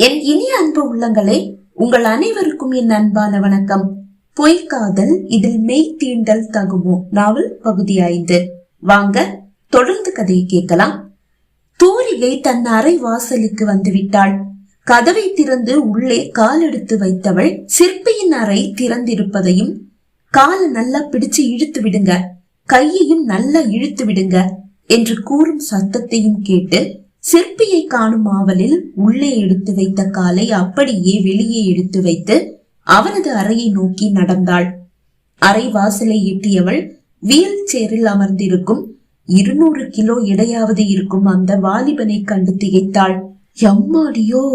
என் இனிய அன்பு உள்ளங்களே, உங்கள் அனைவருக்கும் என் அன்பான வணக்கம். பொய்க்காதல் இதில் மெய் தீண்டல் தகுமோ நாவல் பகுதி 5. வாங்க தொடர்ந்து கதையை கேட்கலாம். தூரிகை தன் அறை வாசலுக்கு வந்து விட்டாள். கதவை திறந்து உள்ளே கால் எடுத்து வைத்தவள் சிற்பியின் அறை திறந்திருப்பதையும், காலை நல்லா பிடிச்சு இழுத்து விடுங்க, கையையும் நல்லா இழுத்து விடுங்க என்று கூறும் சத்தத்தையும் கேட்டு சிற்பியை காணும் ஆவலில் உள்ளே எடுத்து வைத்த காலை அப்படியே வெளியே எடுத்து வைத்து அவனது அறையை நோக்கி நடந்தாள். அறை வாசலை எட்டியவள் வீல் சேரில் அமர்ந்திருக்கும் 200 கிலோ எடையாவது இருக்கும் அந்த வாலிபனை கண்டு திகைத்தாள். எம்மாடியோ,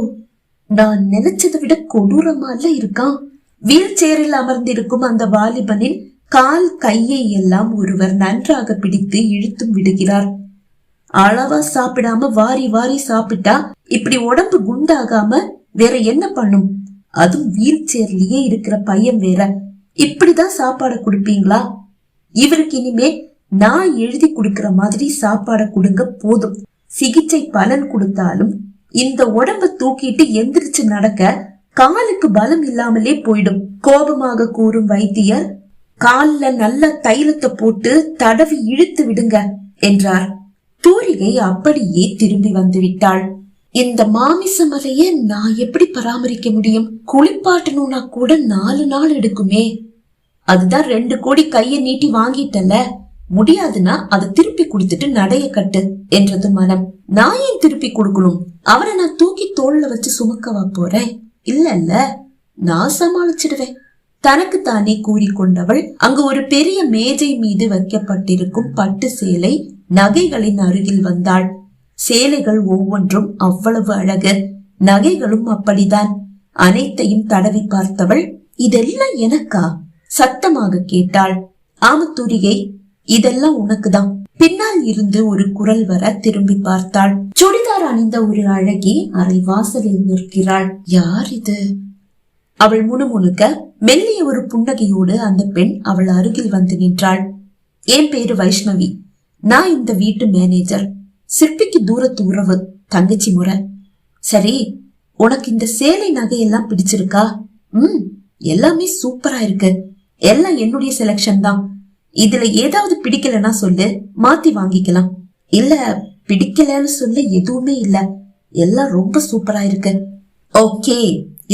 நான் நினைச்சதை விட கொடூரமால இருக்கான். வீல் சேரில் அமர்ந்திருக்கும் அந்த வாலிபனின் கால் கையை எல்லாம் ஒருவர் நன்றாக பிடித்து இழுத்தும் விடுகிறார். அளவா சாப்பிடாம வாரி வாரி சாப்பிட்டா இப்படி உடம்பு குண்டாகாம வேற என்ன பண்ணும்? அதுவும் வீல் சேர்லயே இருக்கிற பையன் வேற. இப்படிதான் சாப்பாடு கொடுப்பீங்களா? இவருக்கு இனிமே நான் எழுதி கொடுக்கிற மாதிரி சாப்பாட கொடுங்க போதும். சிகிச்சை பலன் கொடுத்தாலும் இந்த உடம்ப தூக்கிட்டு எந்திரிச்சு நடக்க காலுக்கு பலம் இல்லாமலே போயிடும். கோபமாக கூறும் வைத்தியர், கால்ல நல்ல தைலத்தை போட்டு தடவி இழுத்து விடுங்க என்றார். தூரிகை அப்படியே திரும்பி வந்து விட்டாள். இந்த மாமிச மலையை நான் எப்படி பராமரிக்க முடியும்? குளிப்பாட்டணும்னா கூட 4 நாள் எடுக்குமே. அதுதான் 2 கோடி கைய நீட்டி வாங்கிட்டல, முடியாதுன்னா அதை திருப்பி கொடுத்துட்டு நடைய கட்டு என்றது மனம். நான் ஏன் திருப்பி கொடுக்கணும்? அவரை நான் தூக்கி தோல்ல வச்சு சுமக்கவா போறேன்? இல்ல, நான் சமாளிச்சிடுவேன் தனக்கு தானே கூறிக்கொண்டவள் அங்கு ஒரு பெரிய மேஜை மீது வைக்கப்பட்டிருக்கும் பட்டு சேலை நகைகளின் அருகில் வந்தாள். சேலைகள் ஒவ்வொன்றும் அவ்வளவு அழகு, நகைகளும் அப்படிதான். அனைத்தையும் தடவி பார்த்தவள், இதெல்லாம் எனக்கா? சத்தமாக கேட்டாள். ஆமத்தூரிகை, இதெல்லாம் உனக்குதான். பின்னால் இருந்து ஒரு குரல் வர திரும்பி பார்த்தாள். சுடிதார் அணிந்த ஒரு அழகி அறை வாசலில் நிற்கிறாள். யார் இது? அவள் முணுமுணுக்க மெல்லிய ஒரு புன்னகையோடு அந்த பெண் அவள் அருகில் வந்து நின்றாள். என் பேரு வைஷ்ணவி, நான் இந்த வீட்டு மேனேஜர். சிற்பிக்கு தூரத்து உறவு, தங்கச்சி முறை. சரி, உனக்கு இந்த சேலை நகையெல்லாம் பிடிச்சிருக்கா? எல்லாமே சூப்பரா இருக்கு. எல்லாம் என்னுடைய செலக்ஷன் தான். இதுல ஏதாவது பிடிக்கலன்னா சொல்லு, மாத்தி வாங்கிக்கலாம். இல்ல, பிடிக்கலன்னு சொல்ல எதுவுமே இல்ல, எல்லாம் ரொம்ப சூப்பரா இருக்கு. ஓகே,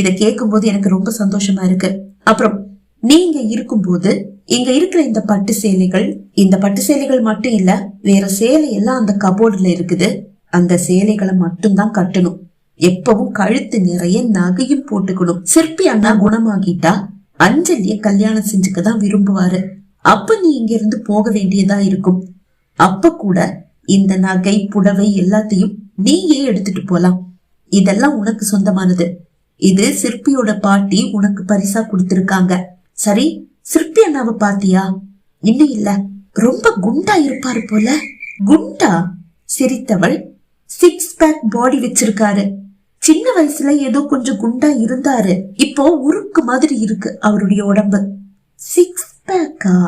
இத கேட்கும் போது எனக்கு ரொம்ப சந்தோஷமா இருக்கு. அப்புறம் நீங்க இருக்கும்போது இங்க இருக்கிற இந்த பட்டு சேலைகள் மட்டும் இல்ல, வேற சேலை எல்லாம் அந்த கபோர்டுல இருக்குது. அந்த சேலைகளை மட்டும் தான் கட்டணும். எப்பவும் கழுத்து நிறைய நகையும் போட்டுக்கணும். சிற்பி அண்ணா குணமாகிட்டா அஞ்சலிய கல்யாணம் செஞ்சுக்கதான் விரும்புவாரு. அப்ப நீ இங்க இருந்து போக வேண்டியதா இருக்கும். அப்ப கூட இந்த நகை புடவை எல்லாத்தையும் நீயே எடுத்துட்டு போலாம். இதெல்லாம் உனக்கு சொந்தமானது. இது சிற்பியோட பாட்டி உனக்கு பரிசா கொடுத்திருக்காங்க. சரி, சிற்பி அண்ணாவை பாத்தியா? இன்னும் இல்ல, ரொம்ப குண்டா இருப்பாரு போல. குண்டா? சிரித்தவள். 6 பேக் பாடி வச்சிருக்காரு. சின்ன வயசுல ஏதோ கொஞ்சம் குண்டா இருந்தாரு, இப்போ உருக்கு மாதிரி இருக்கு அவருடைய உடம்பு. 6 பேக்கா?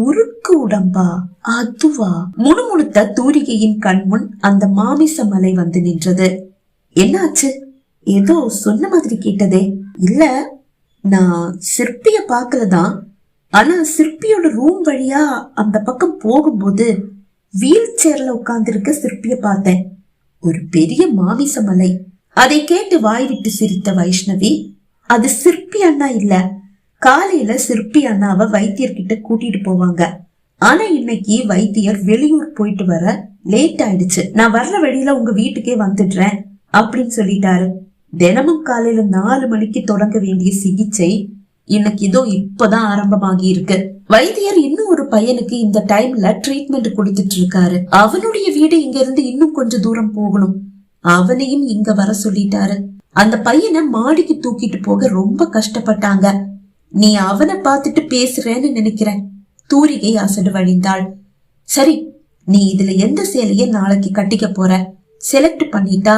உருக்கு உடம்பா? அதுவா? முணுமுணுத்த தூரிகையின் கண்முன் அந்த மாமிச மலை வந்து நின்றது. என்னாச்சு? ஏதோ சொன்ன மாதிரி கேட்டதே. இல்ல, நான் சிற்பிய பாக்கலதான். ஆனா சிற்பியோட ரூம் வழியா அந்த பக்கம் போகும்போது வீல் சேர்ல உட்கார்ந்திருக்க சிற்பிய பார்த்தேன். ஒரு பெரிய மாமிச மலை. அதை கேட்டு வாய்விட்டு சிரித்த வைஷ்ணவி, அது சிற்பி அண்ணா இல்ல. காலையில சிற்பி அண்ணாவை வைத்தியர்கிட்ட கூட்டிட்டு போவாங்க. ஆனா இன்னைக்கு வைத்தியர் வெளியூர் போயிட்டு வர லேட் ஆயிடுச்சு. நான் வர்ற வழியில உங்க வீட்டுக்கே வந்துடுறேன் அப்படின்னு சொல்லிட்டாரு. தினமும் காலையில 4 மணிக்கு தொடங்க வேண்டிய சிகிச்சை இன்னைக்கு இதோ இப்பதான் ஆரம்பமாகி இருக்கு. வைத்தியர் இன்னும் ஒரு பையனுக்கு இந்த டைம்ல ட்ரீட்மெண்ட் கொடுத்துட்டு இருக்காரு. அவனுடைய வீடு இங்க இருந்து இன்னும் கொஞ்சம் தூரம் போகணும். அவனையும் இங்க வர சொல்லிட்டாரு. அந்த பையனை மாடிக்கு தூக்கிட்டு போக ரொம்ப கஷ்டப்பட்டாங்க. நீ அவனை பார்த்துட்டு பேசுறேன்னு நினைக்கிறேன். தூரிகை அசடு வழிந்தாள். சரி, நீ இதுல எந்த சேலைய நாளைக்கு கட்டிக்க போற? செலக்ட் பண்ணிட்டா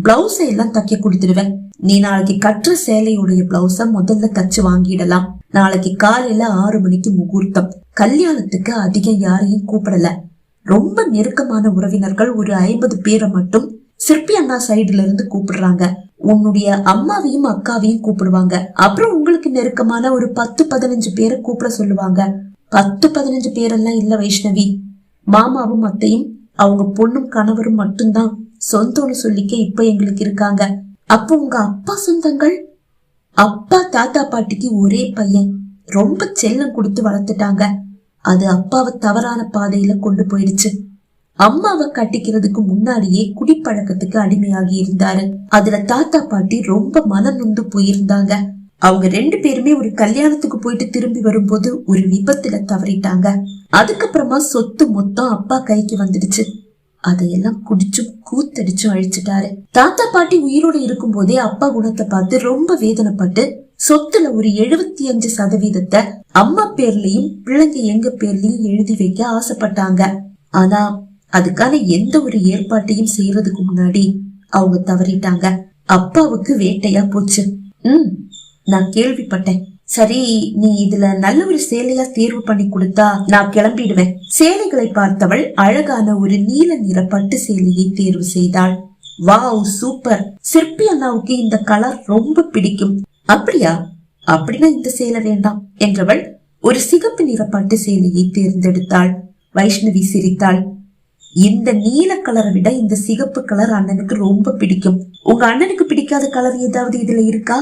பிளவுஸ் எல்லாம் தைக்க கொடுத்துடுவேன். நீ நாளைக்கு கட்டுற சேலையுடைய பிளவுஸ முதல்ல தச்சு வாங்கிடலாம். நாளைக்கு காலையில 6 மணிக்கு முகூர்த்தம். கல்யாணத்துக்கு அதிகம் யாரையும் கூப்பிடல. ரொம்ப நெருக்கமான உறவினர்கள் ஒரு 50 பேரை மட்டும் சிற்பி அண்ணா சைடுல இருந்து கூப்பிடுறாங்க. உன்னுடைய அம்மாவையும் அக்காவையும் கூப்பிடுவாங்க. அப்புறம் உங்களுக்கு நெருக்கமான ஒரு 10-15 பேரை கூப்பிட சொல்லுவாங்க. 10-15 பேரெல்லாம் இல்ல வைஷ்ணவி. மாமாவும் அத்தையும் அவங்க பொண்ணும் கணவரும் மட்டும்தான் சொந்தம்னு சொல்லிக்க இப்ப எங்களுக்கு இருக்காங்க. அப்போ உங்க அப்பா சொந்தங்கள்? அப்பா தாத்தா பாட்டிக்கு ஒரே பையன், ரொம்ப செல்லம் கொடுத்து வளர்த்துட்டாங்க. அது அப்பாவை தவறான பாதையில கொண்டு போயிடுச்சு. அம்மாவை கட்டிக்கிறதுக்கு முன்னாடியே குடிப்பழக்கத்துக்கு அடிமையாகி இருந்தாரு. அதுல தாத்தா பாட்டி ரொம்ப மனம் நொந்து போயிருந்தாங்க. அவங்க 2 பேருமே ஒரு கல்யாணத்துக்கு போயிட்டு திரும்பி வரும்போது ஒரு விபத்துல தவறிட்டாங்க. அதுக்கப்புறமா சொத்து மொத்தம் அப்பா கைக்கு வந்துடுச்சு. அதையெல்லாம் குடிச்சும் கூத்தடிச்சும் அழிச்சிட்டாரு. தாத்தா பாட்டி உயிரோட இருக்கும் போதே அப்பா குணத்தை பார்த்து ரொம்ப வேதனைப்பட்டு சொத்துல ஒரு 75% அம்மா பேர்லயும் பிள்ளைங்க எங்க பேர்லயும் எழுதி வைக்க ஆசைப்பட்டாங்க. ஆனா அதுக்கான எந்த ஒரு ஏற்பாட்டையும் செய்யறதுக்கு முன்னாடி அவங்க தவறிட்டாங்க. அப்பாவுக்கு வேட்டையா போச்சு. நான் கேள்விப்பட்டேன். சரி, நீ இதுல நல்ல ஒரு சேலையா தேர்வு பண்ணி கொடுத்தா நான் கிளம்பிடுவேன். சேலைகளை பார்த்தவள் அழகான ஒரு நீல நிற பட்டு சேலையை தேர்வு செய்தாள். Wow, super! சிற்பி அண்ணாவுக்கு இந்த கலர் ரொம்ப பிடிக்கும். அப்படியா? அப்படின்னா இந்த சேலை வேண்டாம் என்றவள் ஒரு சிகப்பு நிற பட்டு சேலையை தேர்ந்தெடுத்தாள். வைஷ்ணவி சிரித்தாள். இந்த நீல கலரை விட இந்த சிகப்பு கலர் அண்ணனுக்கு ரொம்ப பிடிக்கும். உங்க அண்ணனுக்கு பிடிக்காத கலர் ஏதாவது இதுல இருக்கா?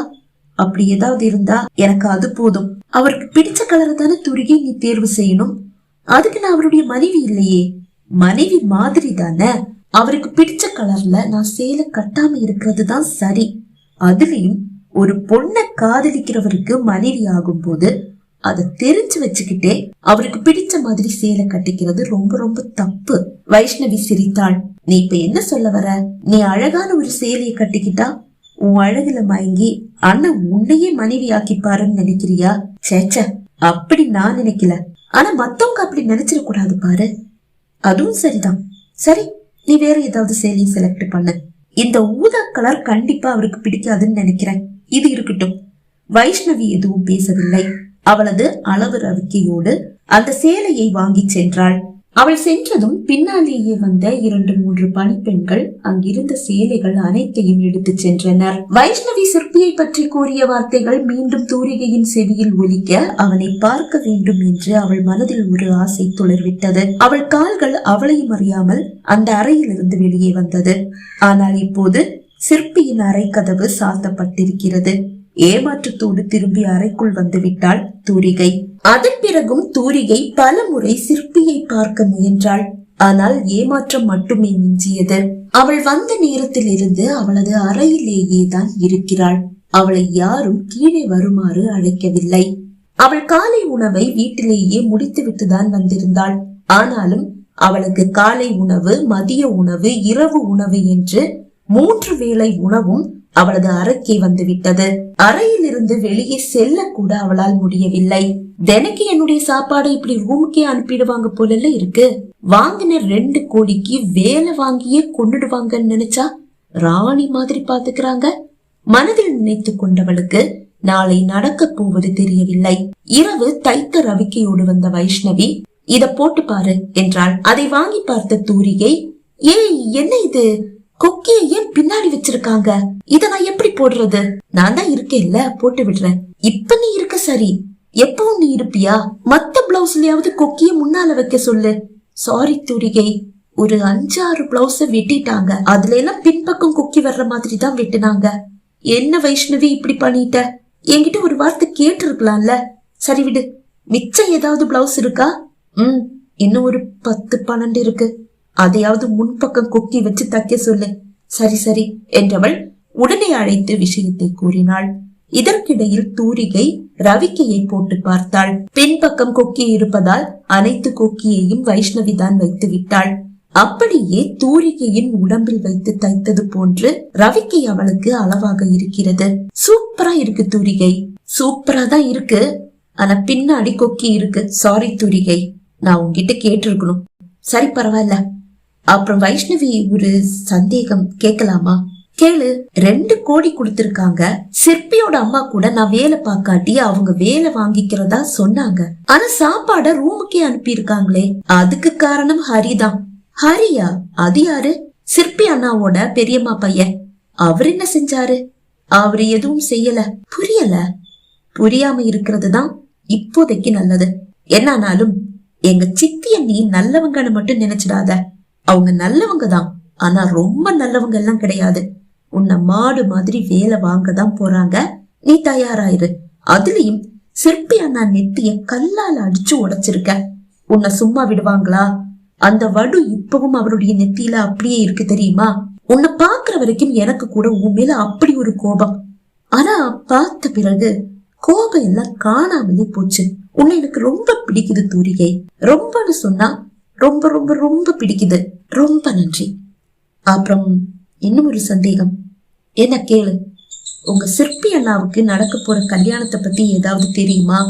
அப்படி ஏதாவது இருந்தா எனக்கு அது போதும். அவருக்கு பிடிச்ச கலரை தானே துருகி நீ தேர்வு செய்யணும். அதுக்கு நான் அவருடைய மனைவி இல்லையே. மனைவி மாதிரி தானே. அவருக்கு பிடிச்ச கலர்ல நான் சேலை கட்டாம இருக்கிறது தான் சரி. அதுலயும் ஒரு பொண்ணை காதலிக்கிறவருக்கு மனைவி ஆகும் போது அதை தெரிஞ்சு வச்சுக்கிட்டே அவருக்கு பிடிச்ச மாதிரி சேலை கட்டிக்கிறது ரொம்ப ரொம்ப தப்பு. வைஷ்ணவி சிரித்தாள். நீ இப்ப என்ன சொல்ல வர? நீ அழகான ஒரு சேலையை கட்டிக்கிட்டா உன் அழகுல மயங்கி அண்ணன் உன்னையே மனைவி ஆக்கிப்பாருன்னு நினைக்கிறியா? சேச்ச, அப்படி நான் நினைக்கல. ஆனா மத்தவங்க அப்படி நினைச்சிட கூடாது பாரு. அதுவும் சரிதான். சரி, நீ வேற ஏதாவது சேலையை செலக்ட் பண்ணு. இந்த ஊதா கலர் கண்டிப்பா அவருக்கு பிடிக்காதுன்னு நினைக்கிறேன். இது இருக்கட்டும். வைஷ்ணவி எதுவும் பேசவில்லை. அவளது அளவு ரவிக்கையோடு அந்த சேலையை வாங்கி சென்றாள். அவள் சென்றதும் பின்னாலேயே வந்த 2-3 பணிப்பெண்கள் அங்கிருந்த சேலைகள் அனைத்தையும் எடுத்து சென்றனர். வைஷ்ணவி சிற்பியை பற்றி கூறிய வார்த்தைகள் மீண்டும் தூரிகையின் செவியில் ஒலிக்க அவனை பார்க்க வேண்டும் என்று அவள் மனதில் ஒரு ஆசை துளிர்விட்டது. அவள் கால்கள் அவளையும் அறியாமல் அந்த அறையிலிருந்து வெளியே வந்தது. ஆனால் இப்போது சிற்பியின் அறை கதவு சாத்தப்பட்டிருக்கிறது. ஏமாற்றத்தோடு திரும்பி அறைக்குள் வந்து விட்டாள் தூரிகை. அதன் பிறகும் தூரிகை பல முறை சிற்பியை பார்க்க முயன்றாள். ஆனால் ஏமாற்றம் மட்டுமே மிஞ்சியது. அவள் வந்த நேரத்தில் இருந்து அவளது அறையிலேயே தான் இருக்கிறாள். அவளை யாரும் கீழே வருமாறு அழைக்கவில்லை. அவள் காலை உணவை வீட்டிலேயே முடித்துவிட்டுதான் வந்திருந்தாள். ஆனாலும் அவளுக்கு காலை உணவு, மதிய உணவு, இரவு உணவு என்று 3 வேளை உணவும் அவளது அறைக்கே வந்துவிட்டது. அறையிலிருந்து வெளியே செல்ல கூட அவளால் முடியவில்லை. தினைக்கு என்னுடைய சாப்பாடை இப்படி ரூமுக்கே அனுப்பிடுவாங்க போல இருக்கு. வாங்கின 2 கோடிக்கு வேலை வாங்கியே கொண்டுடுவாங்கன்னு நினைச்சா ராணி மாதிரி பாத்துக்கிறாங்க. மனதில் நினைத்து கொண்டவளுக்கு நாளை நடக்க போவது தெரியவில்லை. இரவு தைத்த ரவிக்கையோடு வந்த வைஷ்ணவி, இத போட்டு பாரு என்றாள். அதை வாங்கி பார்த்த தூரிகை, ஏய் என்ன இது, கொக்கிய ஏன் பின்னாடி வச்சிருக்காங்க? இத நான் எப்படி போடுறது? நான் தான் இருக்கேன்ல, போட்டு விடுறேன். இப்ப நீ இருக்க சரி, எப்பவும் நீ இருப்பியா? மத்த பிளவுஸ்லயாவது கொக்கிய முன்னால வைக்க சொல்லு. சாரி தூரிகை, ஒரு 5-6 பிளவுஸ வெட்டிட்டாங்க. அதுல எல்லாம் பின்பக்கம் கொக்கி வர்ற மாதிரி தான் வெட்டினாங்க. என்ன வைஷ்ணவி இப்படி பண்ணிட்ட? என்கிட்ட ஒரு வார்த்தை கேட்டு இருக்கலாம்ல. சரி விடு. மிச்சம் ஏதாவது பிளவுஸ் இருக்கா? இன்னும் ஒரு 10-12 இருக்கு. அதையாவது முன்பக்கம் கொக்கி வச்சு தைக்க சொல்லு. சரி சரி என்றவள் உடனே அழைத்து விஷயத்தை கூறினாள். இதற்கிடையில் தூரிகை ரவிக்கையை போட்டு பார்த்தாள். பின்பக்கம் கொக்கி இருப்பதால் அனைத்து கொக்கியையும் வைஷ்ணவி தான் வைத்து விட்டாள். அப்படியே தூரிகையின் உடம்பில் வைத்து தைத்தது போன்று ரவிக்கை அவளுக்கு அளவாக இருக்கிறது. சூப்பரா இருக்கு தூரிகை, சூப்பரா தான் இருக்கு. ஆனா பின்னாடி கொக்கி இருக்கு. சாரி தூரிகை, நான் உன்கிட்ட கேட்டிருக்கணும். சரி பரவாயில்ல. அப்புறம் வைஷ்ணவி, ஒரு சந்தேகம் கேட்கலாமா? கேளு. 2 கோடி கொடுத்திருக்காங்க. சிற்பியோட அம்மா கூட நான் வேலை பார்க்காட்டி அவங்க வேலை வாங்கிக்கிறதா சொன்னாங்க. ஆனா சாப்பாட ரூமுக்கே அனுப்பி இருக்காங்களே. அதுக்கு காரணம் ஹரிதான். ஹரியா? அது யாரு? சிற்பி அண்ணாவோட பெரியம்மா பையன். அவர் என்ன செஞ்சாரு? அவரு எதுவும் செய்யல. புரியல. புரியாம இருக்கிறதுதான் இப்போதைக்கு நல்லது. என்னானாலும் எங்க சித்திய நீ நல்லவங்கன்னு மட்டும் நினைச்சிடாத. அவங்க நல்லவங்க தான், ஆனா ரொம்ப நல்லவங்க எல்லாம் கிடையாது. உன்னை மாடு மாதிரி வேலை வாங்கதான் போறாங்க. நீ தயாராயிரு. அதுலயும் சிற்பி அண்ணா நெத்திய கல்லால அடிச்சு உடைச்சிருக்க. உன்னை சும்மா விடுவாங்களா? அந்த வடு இப்பவும் அவருடைய நெத்தியில அப்படியே இருக்கு தெரியுமா? உன்னை பாக்குற வரைக்கும் எனக்கு கூட உன் மேல அப்படி ஒரு கோபம். ஆனா பார்த்த பிறகு கோபம் எல்லாம் காணாமலே போச்சு. உன்னை எனக்கு ரொம்ப பிடிக்குது தூரிகை. ரொம்பன்னு சொன்னா ரொம்ப ரொம்ப ரொம்ப பிடிக்குது. ரொம்ப நன்றி. அப்புறம் இன்னும் ஒரு சந்தேகம். என்ன கேளு. உங்க சிற்பி அண்ணாவுக்கு நடக்க போற கல்யாணத்தை பத்தி ஏதாவது தெரியுமா?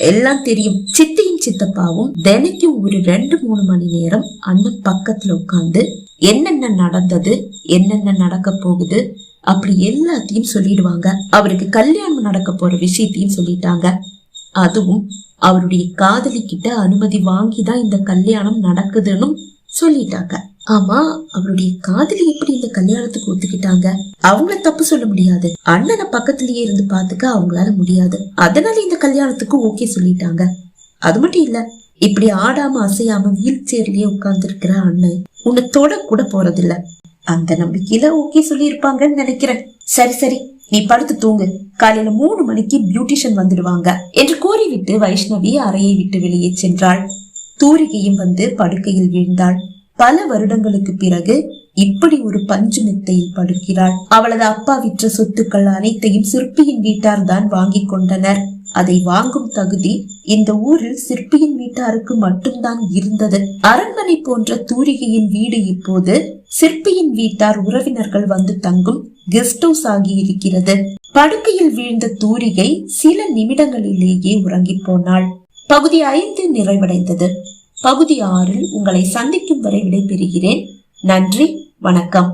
எல்லாம் தெரியும். சித்தியும் சித்தப்பாவும் தினைக்கும் ஒரு 2-3 மணி நேரம் அண்ணன் பக்கத்துல உட்கார்ந்து என்னென்ன நடந்தது, என்னென்ன நடக்க போகுது அப்படி எல்லாத்தையும் சொல்லிடுவாங்க. அவருக்கு கல்யாணம் நடக்க போற விஷயத்தையும் சொல்லிட்டாங்க. அதுவும் அவருடைய காதலி கிட்ட அனுமதி வாங்கிதான் இந்த கல்யாணம் நடக்குதுன்னு சொல்லிட்டாங்க. ஆமா, அவருடைய காதலி எப்படி இந்த கல்யாணத்துக்கு ஒத்துக்கிட்டாங்க? அவங்கள தப்பு சொல்ல முடியாது. அண்ணனை பக்கத்திலேயே இருந்து பாத்துக்க அவங்களால முடியாது. அதனால இந்த கல்யாணத்துக்கு ஓகே சொல்லிட்டாங்க. அது மட்டும் இல்ல, இப்படி ஆடாம அசையாம வீல் சேர்லயே உட்கார்ந்து இருக்கிற அண்ணன் உன்னை தொட கூட போறதில்ல. அந்த நம்பிக்கையில ஓகே சொல்லி இருப்பாங்கன்னு நினைக்கிறேன். சரி சரி, நீ படுத்து தூங்கு. காலையில 3 மணிக்கு பியூட்டிஷியன் வந்துடுவாங்க என்று கூறிவிட்டு வைஷ்ணவி அறையை விட்டு வெளியே சென்றாள். தூரிகையும் வந்து படுக்கையில் வீழ்ந்தாள். பல வருடங்களுக்கு பிறகு இப்படி ஒரு பஞ்சு மெத்தையில் படுக்கிறாள். அவளது அப்பா விற்ற சொத்துக்கள் அனைத்தையும் சிற்பியின் வீட்டார் தான் வாங்கி கொண்டனர். அதை வாங்கும் தகுதி இந்த ஊரில் சிற்பியின் வீட்டாருக்கு மட்டும்தான் இருந்தது. அரண்மனை போன்ற தூரிகையின் வீடு இப்போது சிற்பியின் வீட்டார் உறவினர்கள் வந்து தங்கும் கெஸ்ட் ஹவுஸ் ஆகி இருக்கிறது. படுக்கையில் வீழ்ந்த தூரிகை சில நிமிடங்களிலேயே உறங்கி போனாள். பகுதி 5 நிறைவடைந்தது. பகுதி 6 உங்களை சந்திக்கும் வரை விடைபெறுகிறேன். நன்றி, வணக்கம்.